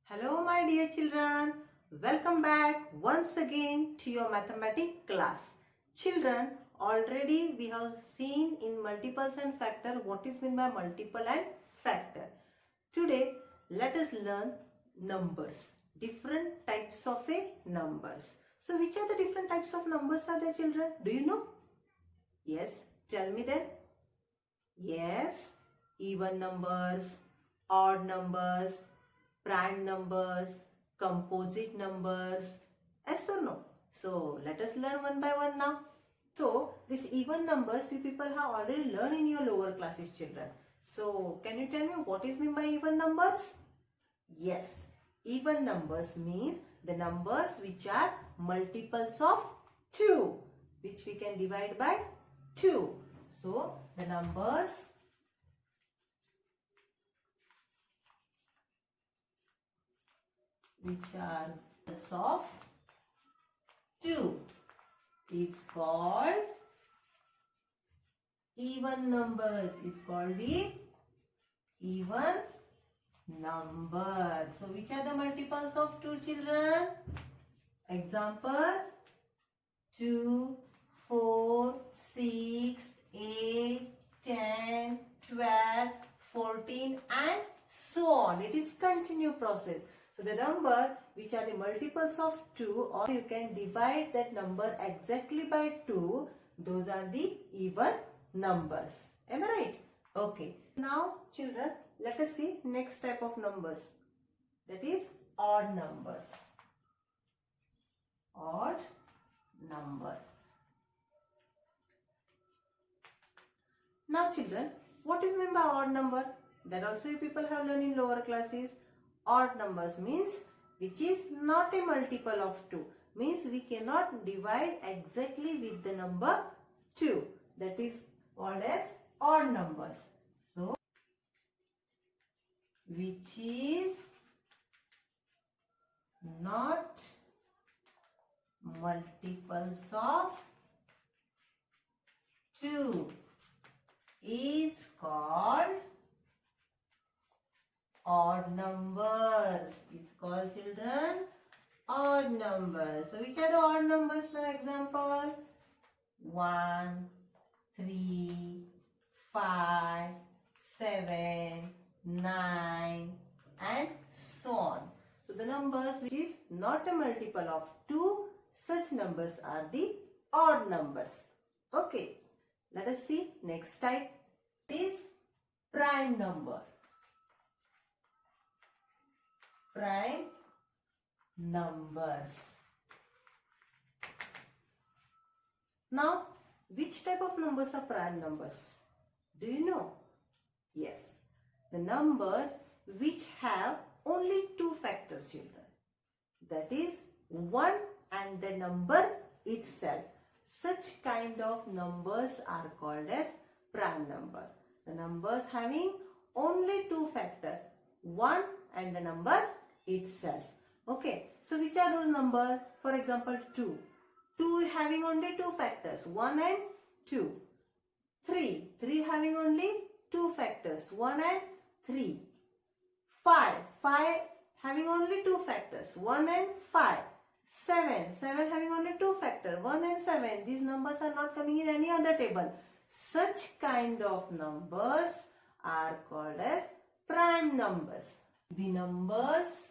Hello my dear children, welcome back once again to your mathematics class. Children, already we have seen in multiples and factor what is meant by multiple and factor. Today let us learn numbers, different types of numbers. So which are the different types of numbers are there, children? Do you know? Yes, tell me then. Yes, even numbers, odd numbers, prime numbers, composite numbers, yes or no? So let us learn one by one now. So these even numbers you people have already learned in your lower classes, children. So can you tell me what is meant by even numbers? Yes, even numbers means the numbers which are multiples of 2, which we can divide by 2. So the numbers which are of 2 is called even numbers, is called the even numbers. So which are the multiples of 2, children? Example: 2, 4, 6, 8, 10, 12, 14 and so on. It is continue process. So the number which are the multiples of 2, or you can divide that number exactly by 2, those are the even numbers. Am I right? Okay. Now children, let us see next type of numbers. That is odd numbers. Odd numbers. Now children, what is meant by odd number? That also you people have learned in lower classes. Odd numbers means which is not a multiple of 2. Means we cannot divide exactly with the number 2. That is called as odd numbers. So, which is not multiples of 2 is called odd numbers. It's called, children, odd numbers. So which are the odd numbers, for example? 1, 3, 5, 7, 9 and so on. So the numbers which is not a multiple of 2, such numbers are the odd numbers. Okay, let us see next type is prime number. Prime numbers. Now, which type of numbers are prime numbers? Do you know? Yes, the numbers which have only 2 factors, children. That is 1 and the number itself. Such kind of numbers are called as prime number. The numbers having only 2 factors, 1 and the number itself. Okay, so which are those numbers? For example, 2. 2 having only 2 factors, 1 and 2. 3. 3 having only 2 factors, 1 and 3. 5. 5 having only 2 factors, 1 and 5. 7. 7 having only 2 factors, 1 and 7. These numbers are not coming in any other table. Such kind of numbers are called as prime numbers. The numbers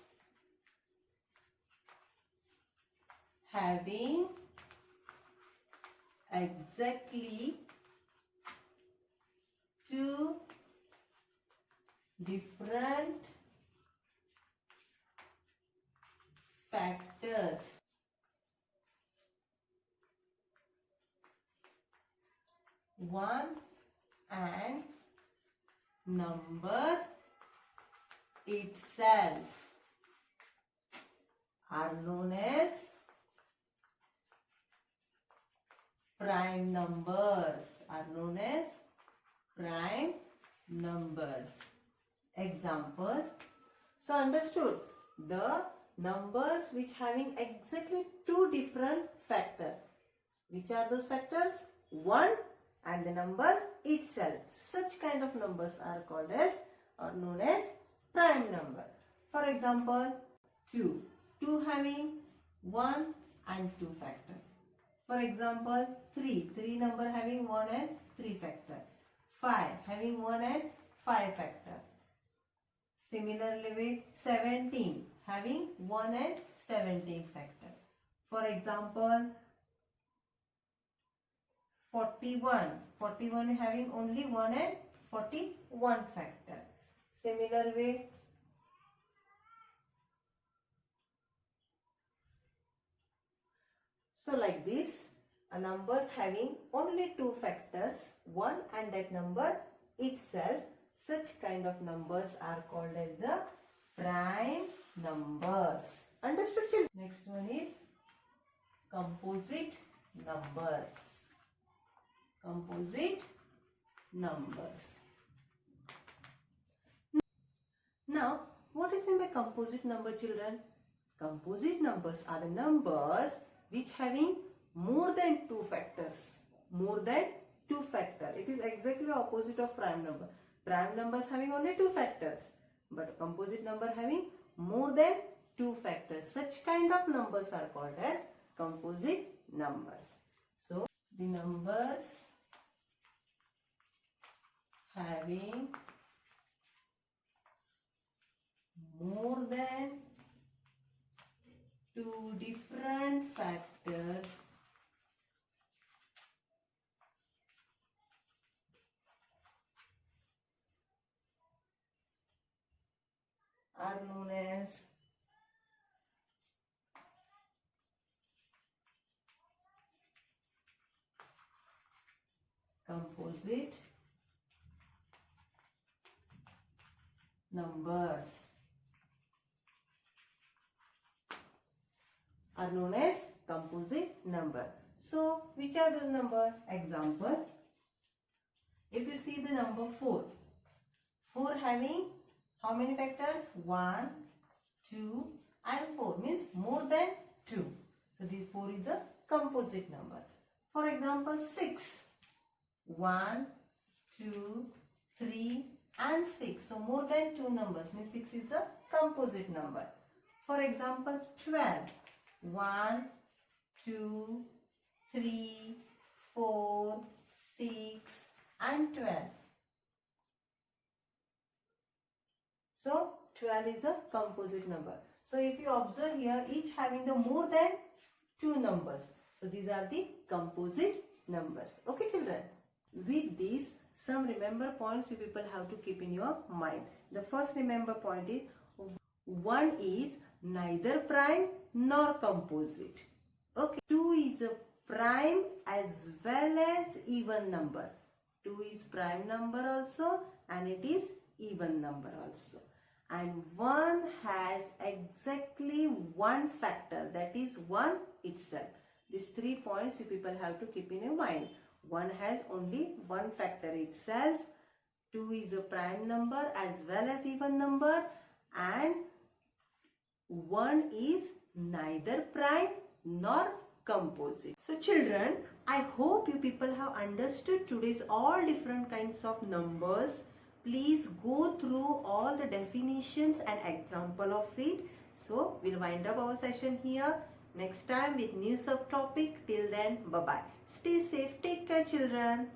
having exactly 2 different factors. 1 and number itself are known as prime numbers. Are known as prime numbers. Example. So understood, the numbers which having exactly 2 different factors. Which are those factors? 1 and the number itself. Such kind of numbers are called as or known as prime number. For example, 2. 2 having 1 and 2 factor. For example, 3. 3 number having 1 and 3 factor. 5 having 1 and 5 factor. Similarly with 17 having 1 and 17 factor. For example, 41. 41 having only 1 and 41 factor. Similar way, so like this, a numbers having only 2 factors, 1 and that number itself, such kind of numbers are called as the prime numbers. Understood, children? Next one is composite numbers. Composite numbers. Now, what is meant by composite number, children? Composite numbers are the numbers which having more than 2 factors. More than 2 factor. It is exactly opposite of prime number. Prime numbers having only 2 factors. But composite number having more than 2 factors. Such kind of numbers are called as composite numbers. So, the numbers having more than 2 different factors are known as composite numbers. Are known as composite number. So, which are those numbers? Example, if you see the number 4. 4 having how many factors? 1, 2 and 4 means more than 2. So, this 4 is a composite number. For example, 6. 1, 2, 3 and 6. So, more than 2 numbers means 6 is a composite number. For example, 12. 1, 2, 3, 4, 6 and 12. So 12 is a composite number. So if you observe here, each having the more than 2 numbers. So these are the composite numbers. Okay, children. With these, some remember points you people have to keep in your mind. The first remember point is 1 is neither prime nor composite. Okay. 2 is a prime as well as even number. 2 is prime number also and it is even number also. And 1 has exactly 1 factor, that is 1 itself. These 3 points you people have to keep in your mind. 1 has only 1 factor itself. 2 is a prime number as well as even number. And 1 is neither prime nor composite. So children, I hope you people have understood today's all different kinds of numbers. Please go through all the definitions and example of it. So we'll wind up our session here. Next time with new subtopic. Till then, bye-bye. Stay safe. Take care, children.